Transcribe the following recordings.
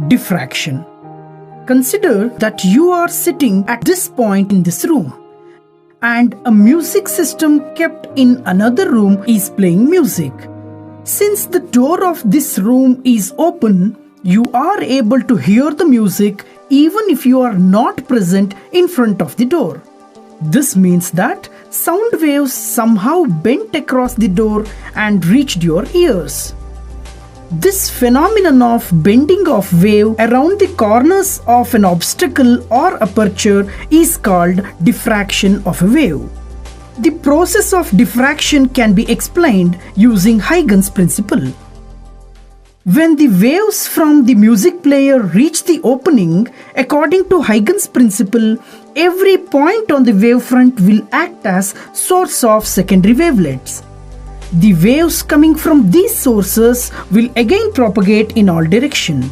Diffraction. Consider that you are sitting at this point in this room, and a music system kept in another room is playing music. Since the door of this room is open, you are able to hear the music even if you are not present in front of the door. This means that sound waves somehow bent across the door and reached your ears. This phenomenon of bending of wave around the corners of an obstacle or aperture is called diffraction of a wave. The process of diffraction can be explained using Haigan's principle. When the waves from the music player reach the opening, according to Haigan's principle, every point on the wavefront will act as source of secondary wavelets. The waves coming from these sources will again propagate in all directions.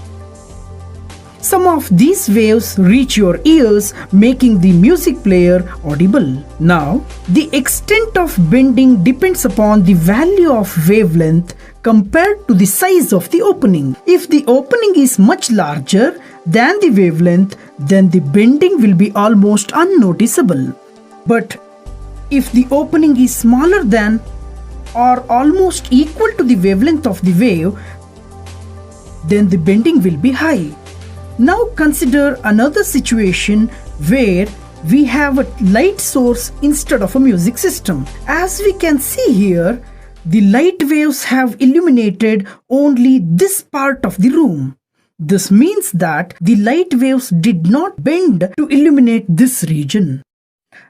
Some of these waves reach your ears, making the music player audible. Now, the extent of bending depends upon the value of wavelength compared to the size of the opening. If the opening is much larger than the wavelength, then the bending will be almost unnoticeable. But if the opening is smaller than or almost equal to the wavelength of the wave, then the bending will be high. Now consider another situation where we have a light source instead of a music system. As we can see here, the light waves have illuminated only this part of the room. This means that the light waves did not bend to illuminate this region.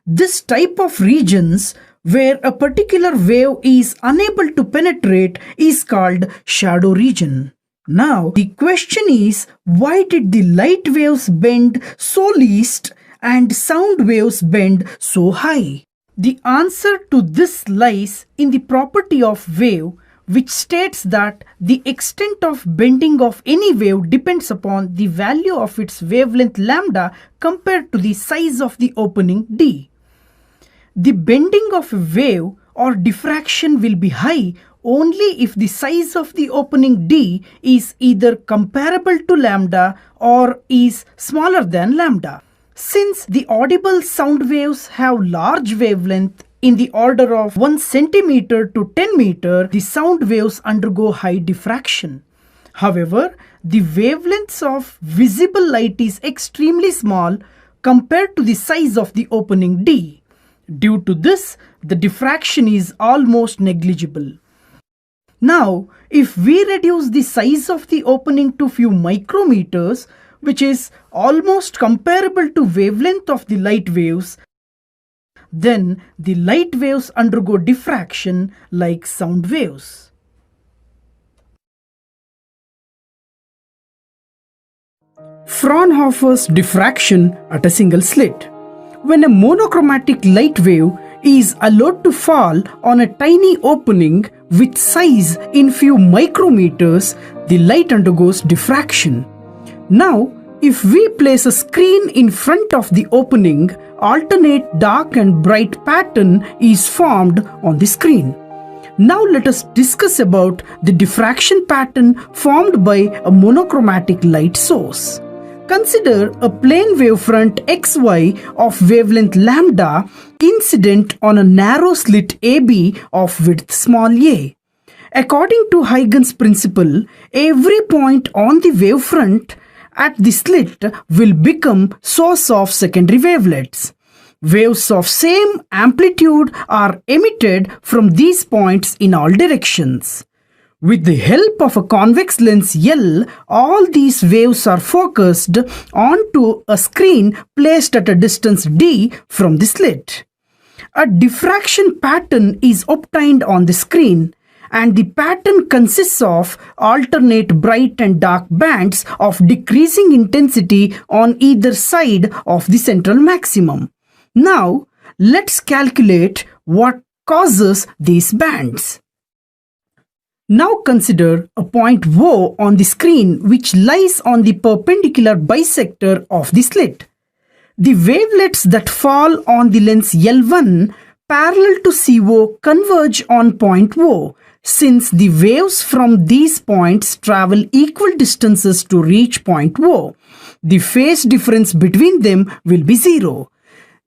This type of regions where a particular wave is unable to penetrate is called shadow region. Now, the question is, why did the light waves bend so least and sound waves bend so high? The answer to this lies in the property of wave, which states that the extent of bending of any wave depends upon the value of its wavelength lambda compared to the size of the opening d. The bending of a wave or diffraction will be high only if the size of the opening d is either comparable to lambda or is smaller than lambda. Since the audible sound waves have large wavelength in the order of 1 centimeter to 10 meter, the sound waves undergo high diffraction. However, the wavelengths of visible light is extremely small compared to the size of the opening d. Due to this, the diffraction is almost negligible. Now, if we reduce the size of the opening to few micrometers, which is almost comparable to wavelength of the light waves, then the light waves undergo diffraction like sound waves. Fraunhofer's diffraction at a single slit. When a monochromatic light wave is allowed to fall on a tiny opening with size in few micrometers, the light undergoes diffraction. Now, if we place a screen in front of the opening, alternate dark and bright pattern is formed on the screen. Now let us discuss about the diffraction pattern formed by a monochromatic light source. Consider a plane wavefront XY of wavelength lambda incident on a narrow slit AB of width small a. According to Haigan's principle, every point on the wavefront at the slit will become source of secondary wavelets. Waves of same amplitude are emitted from these points in all directions. With the help of a convex lens L, all these waves are focused onto a screen placed at a distance d from the slit. A diffraction pattern is obtained on the screen, and the pattern consists of alternate bright and dark bands of decreasing intensity on either side of the central maximum. Now, let's calculate what causes these bands. Now consider a point O on the screen which lies on the perpendicular bisector of the slit. The wavelets that fall on the lens L1 parallel to CO converge on point O, since the waves from these points travel equal distances to reach point O. The phase difference between them will be zero.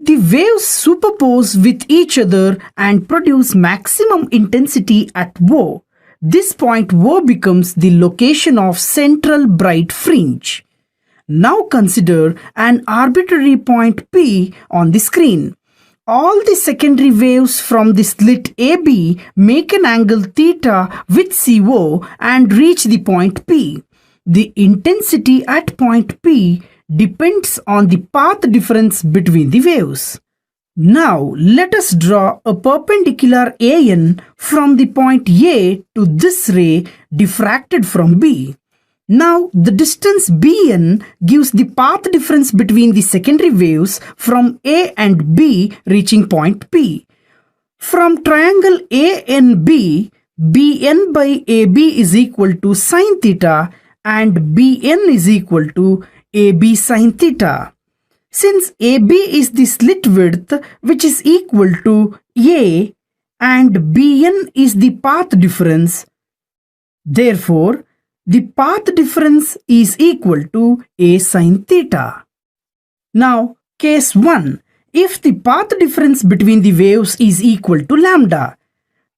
The waves superpose with each other and produce maximum intensity at O. This point O becomes the location of central bright fringe. Now consider an arbitrary point P on the screen. All the secondary waves from the slit AB make an angle theta with CO and reach the point P. The intensity at point P depends on the path difference between the waves. Now let us draw a perpendicular AN from the point A to this ray diffracted from B. Now the distance BN gives the path difference between the secondary waves from A and B reaching point P. From triangle ANB, BN by AB is equal to sin theta and BN is equal to AB sin theta. Since AB is the slit width which is equal to A and BN is the path difference, therefore the path difference is equal to A sin theta. Now, case 1. If the path difference between the waves is equal to lambda.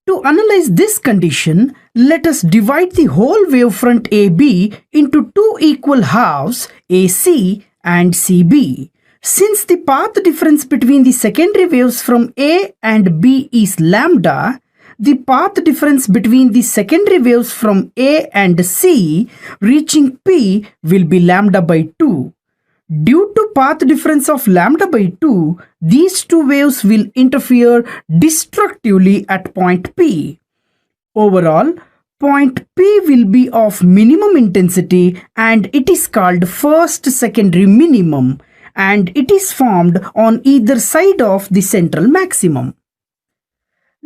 To analyze this condition, let us divide the whole wavefront AB into two equal halves, AC and CB. Since the path difference between the secondary waves from A and B is lambda, the path difference between the secondary waves from A and C reaching P will be lambda by 2. Due to path difference of lambda by 2, these two waves will interfere destructively at point P. Overall, point P will be of minimum intensity and it is called first secondary minimum, and it is formed on either side of the central maximum.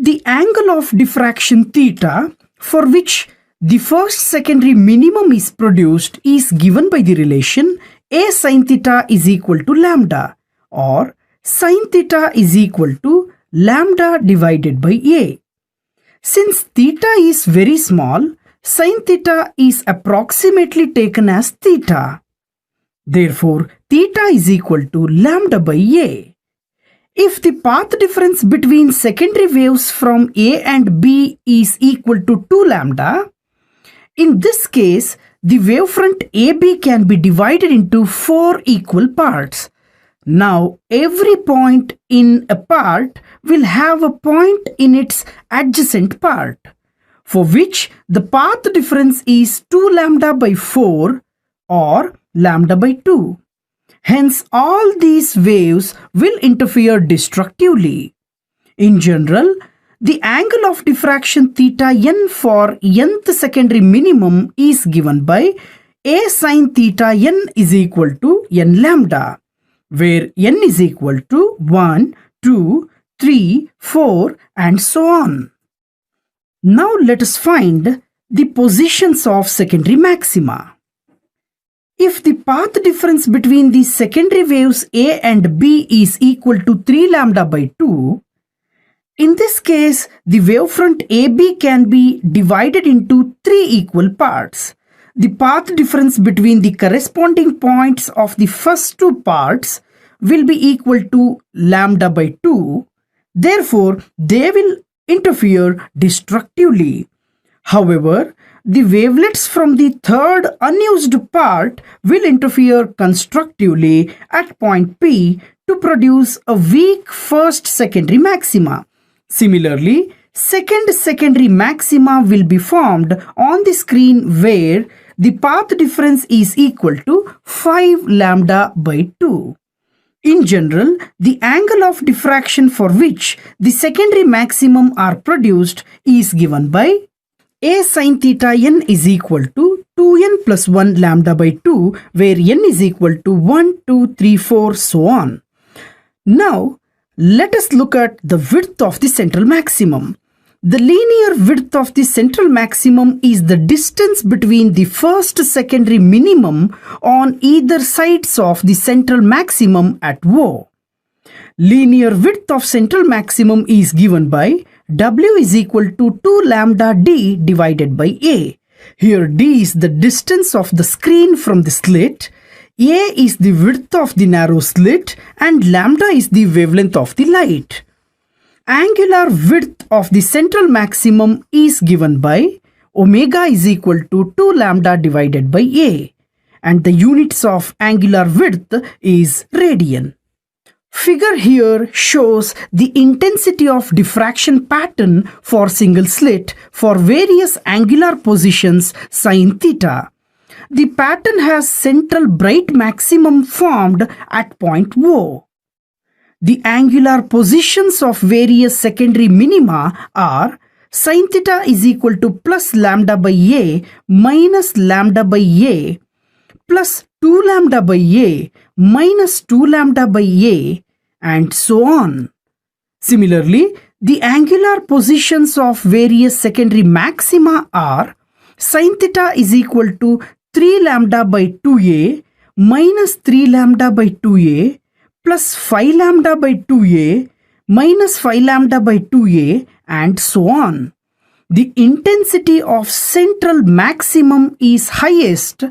The angle of diffraction theta, for which the first secondary minimum is produced, is given by the relation A sin theta is equal to lambda, or sin theta is equal to lambda divided by A. Since theta is very small, sin theta is approximately taken as theta. Therefore, theta is equal to lambda by A. If the path difference between secondary waves from A and B is equal to 2 lambda, in this case, the wavefront AB can be divided into 4 equal parts. Now, every point in a part will have a point in its adjacent part, for which the path difference is 2 lambda by 4 or lambda by 2. Hence, all these waves will interfere destructively. In general, the angle of diffraction theta n for nth secondary minimum is given by A sin theta n is equal to n lambda, where n is equal to 1, 2, 3, 4 and so on. Now let us find the positions of secondary maxima. If the path difference between the secondary waves A and B is equal to 3 lambda by 2, in this case, the wavefront AB can be divided into 3 equal parts. The path difference between the corresponding points of the first two parts will be equal to lambda by 2. Therefore, they will interfere destructively. However, the wavelets from the third unused part will interfere constructively at point P to produce a weak first secondary maxima. Similarly, second secondary maxima will be formed on the screen where the path difference is equal to 5 lambda by 2. In general, the angle of diffraction for which the secondary maximum are produced is given by A sin theta n is equal to 2n plus 1 lambda by 2, where n is equal to 1, 2, 3, 4, so on. Now, let us look at the width of the central maximum. The linear width of the central maximum is the distance between the first secondary minimum on either sides of the central maximum at O. Linear width of central maximum is given by W is equal to 2 lambda D divided by A. Here D is the distance of the screen from the slit, A is the width of the narrow slit, and lambda is the wavelength of the light. Angular width of the central maximum is given by omega is equal to 2 lambda divided by A, and the units of angular width is radian. Figure here shows the intensity of diffraction pattern for single slit for various angular positions sin theta. The pattern has central bright maximum formed at point O. The angular positions of various secondary minima are sin theta is equal to plus lambda by A minus lambda by A plus 2 lambda by A minus 2 lambda by A, and so on. Similarly, the angular positions of various secondary maxima are sin theta is equal to 3 lambda by 2A minus 3 lambda by 2A plus 5 lambda by 2A minus 5 lambda by 2A, and so on. The intensity of central maximum is highest,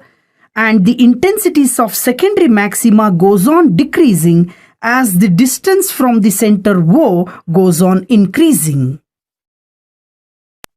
and the intensities of secondary maxima goes on decreasing as the distance from the center O goes on increasing.